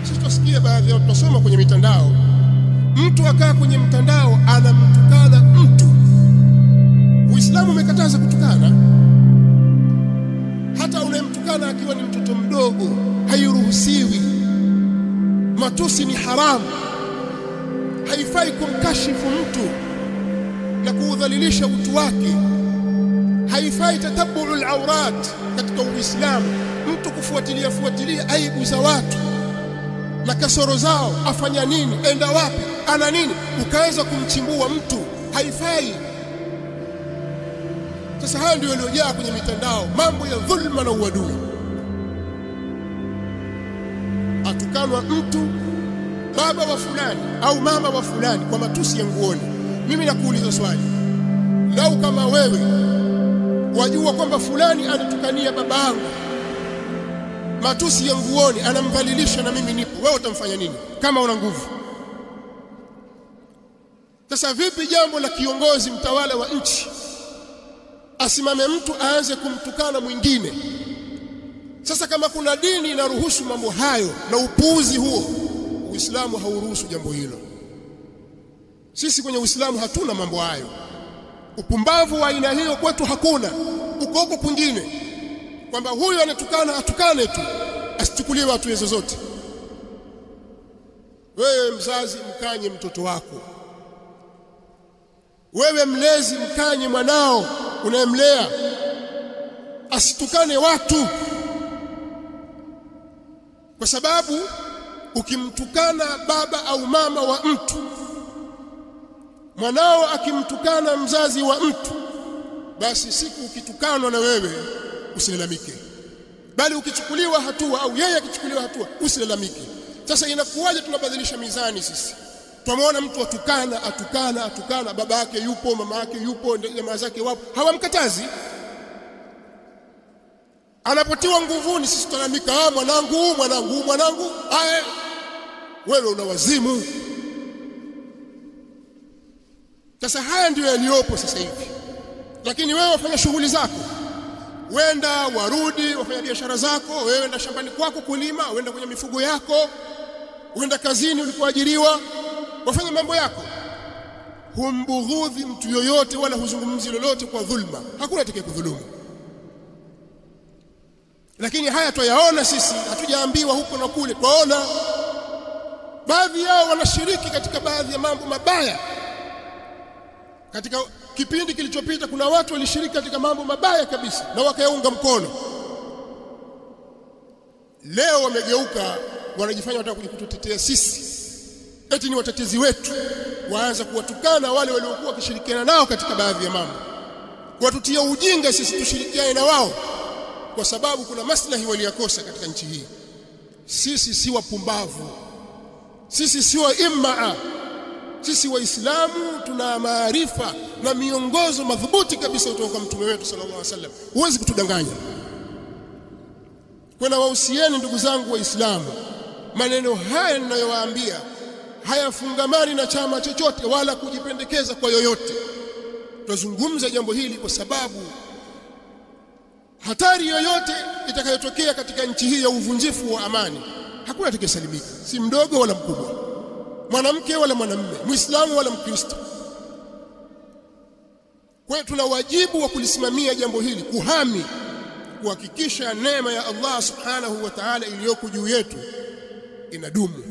Sisi tusikia baadhi ya tunasoma kwenye mitandao, mtu akaa kwenye mtandao anamtukana mtu. Uislamu umekataza kutukana. Hata unayemtukana akiwa ni mtoto mdogo hairuhusiwi. Matusi ni haramu. Haifai kumkashifu mtu na kuudhalilisha utu wake. Haifai tatabu'ul awrat katika Uislamu, mtu kufuatilia aibu za watu na kasoro zao, afanya nini, enda wapi, ana nini, ukaanza kumchimbua mtu, haifai. Sasa haya ndio yaliyojaa kwenye mitandao, mambo ya dhulma na uadui. Atukanwa mtu baba wa fulani au mama wa fulani kwa matusi ya nguoni. Mimi nakuuliza swali, lau kama wewe wajua kwamba fulani anatukania baba yangu matusi ya nguoni, anamdhalilisha na mimi nipo, wewe utamfanya nini kama una nguvu? Sasa vipi jambo la kiongozi mtawala wa nchi asimame mtu aanze kumtukana mwingine? Sasa kama kuna dini inaruhusu mambo hayo na upuuzi huo, Uislamu hauruhusu jambo hilo. Sisi kwenye Uislamu hatuna mambo hayo. Upumbavu wa aina hiyo kwetu hakuna. Uko huko kwingine kwamba huyu anatukana atukane tu, asichukulie watu hizo zote. Wewe mzazi mkanye mtoto wako, wewe mlezi mkanye mwanao unayemlea, asitukane watu, kwa sababu ukimtukana baba au mama wa mtu, mwanao akimtukana mzazi wa mtu, basi siku ukitukanwa na wewe usilalamike, bali ukichukuliwa hatua au yeye akichukuliwa hatua usilalamike. Sasa inakuwaje tunabadilisha mizani sisi? Tumeona mtu atukana, baba yake yupo, mama yake yupo, jamaa zake wapo, hawamkatazi. Anapotiwa nguvuni sisi tunalalamika, mwanangu, wewe una wazimu. Sasa haya ndio yaliyopo sasa hivi. Lakini wewe wafanya shughuli zako, wenda warudi, wafanya biashara zako, wewe wenda shambani kwako kulima, wenda kwenye mifugo yako, wenda kazini ulikoajiriwa, wafanya mambo yako. Humbughudhi mtu yoyote wala huzungumzi lolote kwa dhulma. Hakuna atakaye kudhulumu. Lakini haya tuyaona sisi, hatujaambiwa huko na kule. Twaona baadhi yao wanashiriki katika baadhi ya mambo mabaya. Katika kipindi kilichopita kuna watu walishiriki katika mambo mabaya kabisa na wakayaunga mkono. Leo wamegeuka, wanajifanya wataka kututetea sisi, eti ni watetezi wetu, waanza kuwatukana wale waliokuwa wakishirikiana nao katika baadhi ya mambo, watutia ujinga sisi tushirikiane na wao kwa sababu kuna maslahi waliyakosa katika nchi hii. Sisi si wapumbavu, sisi si waimmaa. Sisi Waislamu tuna maarifa na miongozo madhubuti kabisa kutoka kwa mtume wetu sallallahu alaihi wasallam. Huwezi kutudanganya. Kuna wahusieni ndugu zangu Waislamu, maneno haya ninayowaambia hayafungamani na chama chochote wala kujipendekeza kwa yoyote. Tunazungumza jambo hili kwa sababu hatari yoyote itakayotokea katika nchi hii ya uvunjifu wa amani, hakuna atakayesalimika, si mdogo wala mkubwa, mwanamke wala mwanamume, Muislamu wala Mkristo. Kwa hiyo tuna wajibu wa kulisimamia jambo hili, kuhami, kuhakikisha neema ya Allah subhanahu wa ta'ala iliyoko juu yetu inadumu.